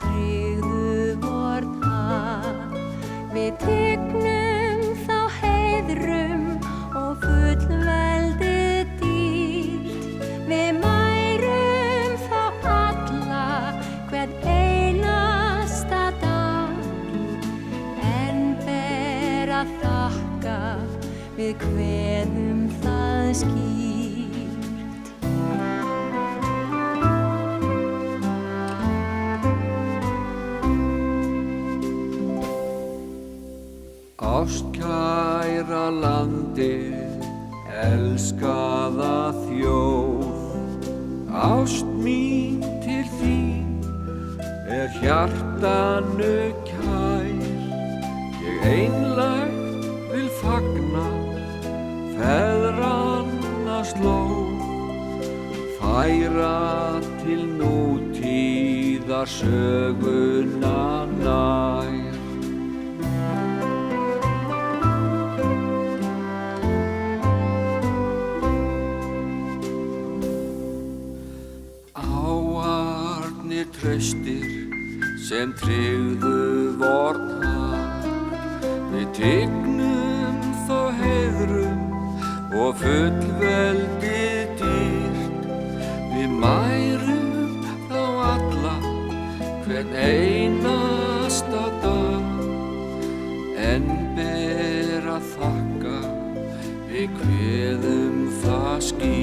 tryggðu vornar. Við tignum þá heiðrum og fullveldi dýrt. Við mærum þá alla hvern einasta dag. En ber að þakka, við kveðum það skýrt. Ástkæra landið, elskaða þjóð, ást mín til þín hjartanu kær. Ég einlægt vil fagna feðranna slóð, færa til nútíðar söguna nær. Áarnir traustir sem tryggðu vornar, við tignum þó heiðrum og fullveldið dýrt. Við mærum þá alla hvern einasta dag, en ber að þakka, við kveðum það skýrt.